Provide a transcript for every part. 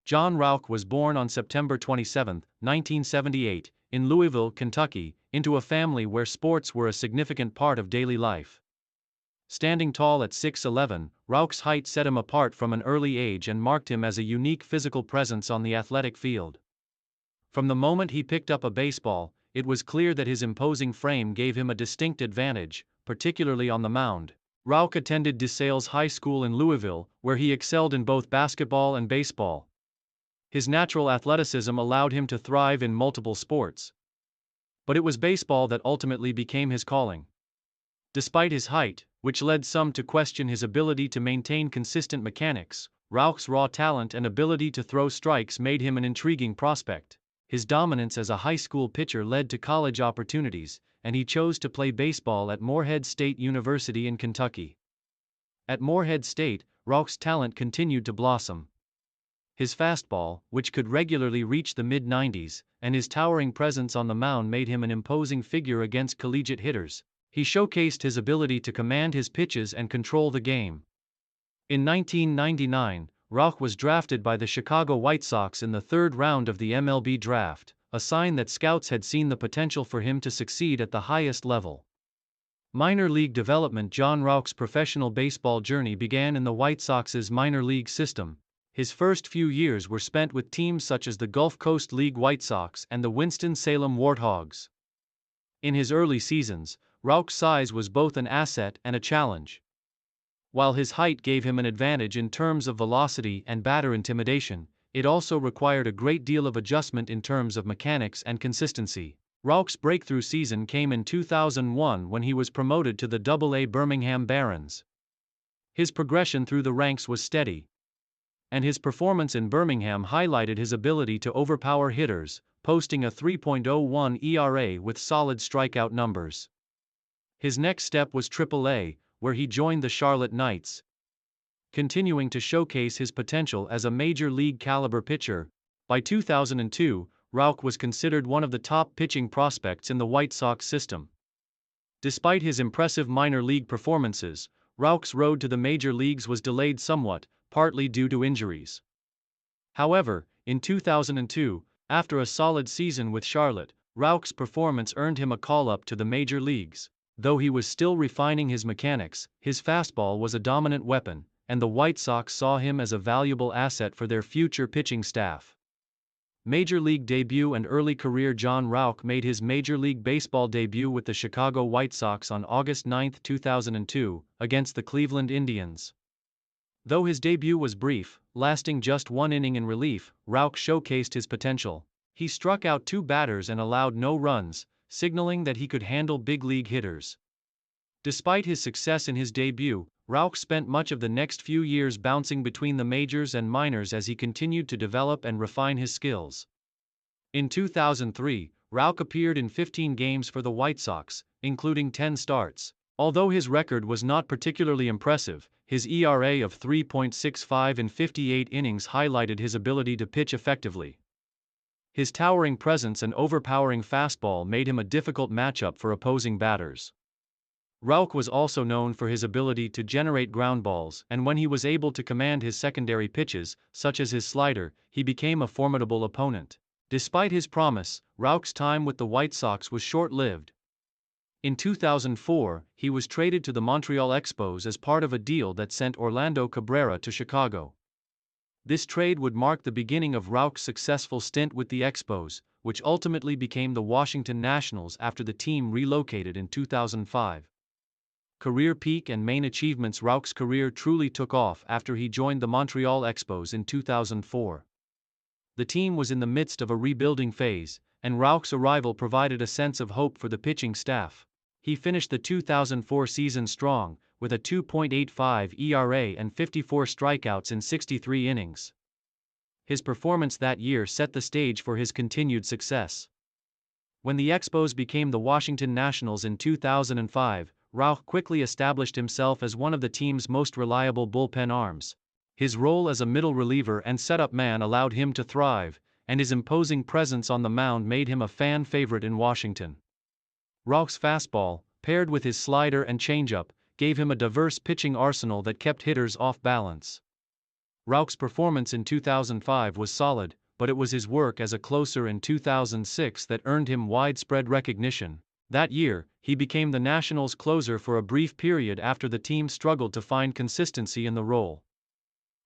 Jon Rauch was born on September 27, 1978, in Louisville, Kentucky, into a family where sports were a significant part of daily life. Standing tall at 6'11", Rauch's height set him apart from an early age and marked him as a unique physical presence on the athletic field. From the moment he picked up a baseball, it was clear that his imposing frame gave him a distinct advantage, particularly on the mound. Rauch attended DeSales High School in Louisville, where he excelled in both basketball and baseball. His natural athleticism allowed him to thrive in multiple sports. But it was baseball that ultimately became his calling. Despite his height, which led some to question his ability to maintain consistent mechanics, Rauch's raw talent and ability to throw strikes made him an intriguing prospect. His dominance as a high school pitcher led to college opportunities, and he chose to play baseball at Morehead State University in Kentucky. At Morehead State, Rauch's talent continued to blossom. His fastball, which could regularly reach the mid-90s, and his towering presence on the mound made him an imposing figure against collegiate hitters. He showcased his ability to command his pitches and control the game. In 1999, Rauch was drafted by the Chicago White Sox in the third round of the MLB draft, a sign that scouts had seen the potential for him to succeed at the highest level. Minor league development. Jon Rauch's professional baseball journey began in the White Sox's minor league system. His first few years were spent with teams such as the Gulf Coast League White Sox and the Winston-Salem Warthogs. In his early seasons, Rauch's size was both an asset and a challenge. While his height gave him an advantage in terms of velocity and batter intimidation, it also required a great deal of adjustment in terms of mechanics and consistency. Rauch's breakthrough season came in 2001 when he was promoted to the Double-A Birmingham Barons. His progression through the ranks was steady, and his performance in Birmingham highlighted his ability to overpower hitters, posting a 3.01 ERA with solid strikeout numbers. His next step was Triple-A, where he joined the Charlotte Knights. Continuing to showcase his potential as a major league caliber pitcher, by 2002, Rauch was considered one of the top pitching prospects in the White Sox system. Despite his impressive minor league performances, Rauch's road to the major leagues was delayed somewhat, partly due to injuries. However, in 2002, after a solid season with Charlotte, Rauch's performance earned him a call-up to the major leagues. Though he was still refining his mechanics, his fastball was a dominant weapon, and the White Sox saw him as a valuable asset for their future pitching staff. Major league debut and early career. Jon Rauch made his Major League Baseball debut with the Chicago White Sox on August 9, 2002, against the Cleveland Indians. Though his debut was brief, lasting just one inning in relief, Rauch showcased his potential. He struck out 2 batters and allowed no runs, signaling that he could handle big league hitters. Despite his success in his debut, Rauch spent much of the next few years bouncing between the majors and minors as he continued to develop and refine his skills. In 2003, Rauch appeared in 15 games for the White Sox, including 10 starts. Although his record was not particularly impressive, his ERA of 3.65 in 58 innings highlighted his ability to pitch effectively. His towering presence and overpowering fastball made him a difficult matchup for opposing batters. Rauch was also known for his ability to generate ground balls, and when he was able to command his secondary pitches, such as his slider, he became a formidable opponent. Despite his promise, Rauch's time with the White Sox was short-lived. In 2004, he was traded to the Montreal Expos as part of a deal that sent Orlando Cabrera to Chicago. This trade would mark the beginning of Rauch's successful stint with the Expos, which ultimately became the Washington Nationals after the team relocated in 2005. Career peak and main achievements. Rauch's career truly took off after he joined the Montreal Expos in 2004. The team was in the midst of a rebuilding phase, and Rauch's arrival provided a sense of hope for the pitching staff. He finished the 2004 season strong, with a 2.85 ERA and 54 strikeouts in 63 innings. His performance that year set the stage for his continued success. When the Expos became the Washington Nationals in 2005, Rauch quickly established himself as one of the team's most reliable bullpen arms. His role as a middle reliever and setup man allowed him to thrive, and his imposing presence on the mound made him a fan favorite in Washington. Rauch's fastball, paired with his slider and changeup, gave him a diverse pitching arsenal that kept hitters off balance. Rauch's performance in 2005 was solid, but it was his work as a closer in 2006 that earned him widespread recognition. That year, he became the Nationals' closer for a brief period after the team struggled to find consistency in the role.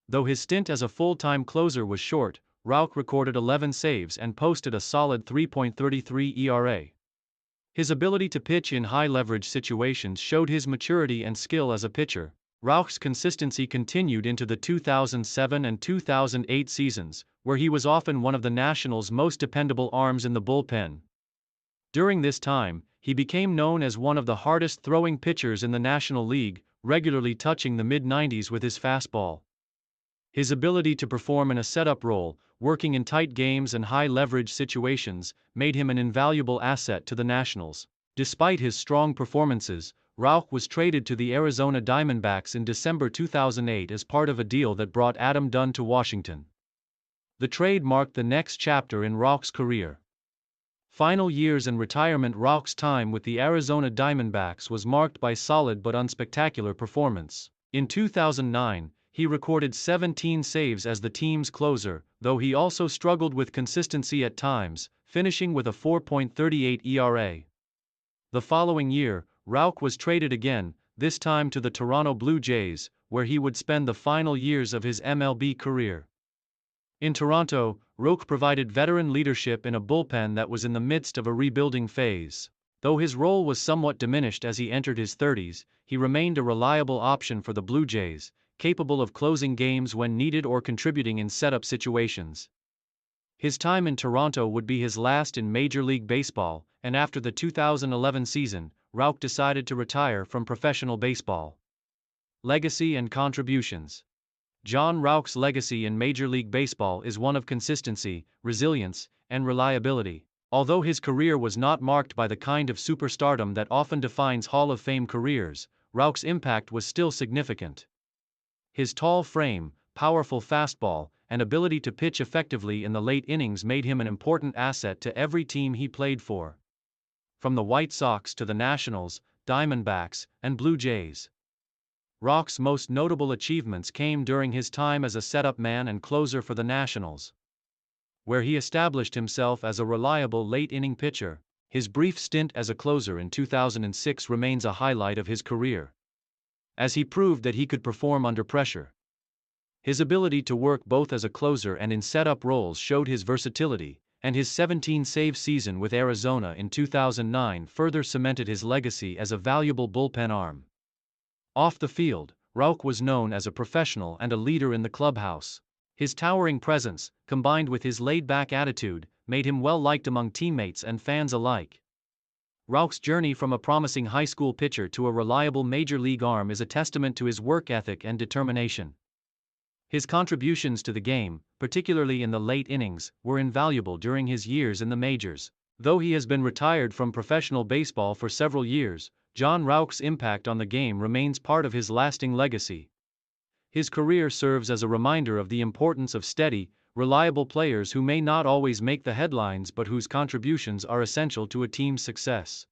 Though his stint as a full-time closer was short, Rauch recorded 11 saves and posted a solid 3.33 ERA. His ability to pitch in high-leverage situations showed his maturity and skill as a pitcher. Rauch's consistency continued into the 2007 and 2008 seasons, where he was often one of the Nationals' most dependable arms in the bullpen. During this time, he became known as one of the hardest-throwing pitchers in the National League, regularly touching the mid-90s with his fastball. His ability to perform in a setup role, working in tight games and high-leverage situations, made him an invaluable asset to the Nationals. Despite his strong performances, Rauch was traded to the Arizona Diamondbacks in December 2008 as part of a deal that brought Adam Dunn to Washington. The trade marked the next chapter in Rauch's career. Final years and retirement. Rauch's time with the Arizona Diamondbacks was marked by solid but unspectacular performance. In 2009, he recorded 17 saves as the team's closer, though he also struggled with consistency at times, finishing with a 4.38 ERA. The following year, Rauch was traded again, this time to the Toronto Blue Jays, where he would spend the final years of his MLB career. In Toronto, Rauch provided veteran leadership in a bullpen that was in the midst of a rebuilding phase. Though his role was somewhat diminished as he entered his 30s, he remained a reliable option for the Blue Jays, capable of closing games when needed or contributing in setup situations. His time in Toronto would be his last in Major League Baseball, and after the 2011 season, Rauch decided to retire from professional baseball. Legacy and contributions. Jon Rauch's legacy in Major League Baseball is one of consistency, resilience, and reliability. Although his career was not marked by the kind of superstardom that often defines Hall of Fame careers, Rauch's impact was still significant. His tall frame, powerful fastball, and ability to pitch effectively in the late innings made him an important asset to every team he played for. From the White Sox to the Nationals, Diamondbacks, and Blue Jays. Rauch's most notable achievements came during his time as a setup man and closer for the Nationals, where he established himself as a reliable late-inning pitcher. His brief stint as a closer in 2006 remains a highlight of his career, as he proved that he could perform under pressure. His ability to work both as a closer and in setup roles showed his versatility, and his 17-save season with Arizona in 2009 further cemented his legacy as a valuable bullpen arm. Off the field, Rauch was known as a professional and a leader in the clubhouse. His towering presence, combined with his laid-back attitude, made him well-liked among teammates and fans alike. Rauch's journey from a promising high school pitcher to a reliable major league arm is a testament to his work ethic and determination. His contributions to the game, particularly in the late innings, were invaluable during his years in the majors. Though he has been retired from professional baseball for several years, Jon Rauch's impact on the game remains part of his lasting legacy. His career serves as a reminder of the importance of steady, reliable players who may not always make the headlines but whose contributions are essential to a team's success.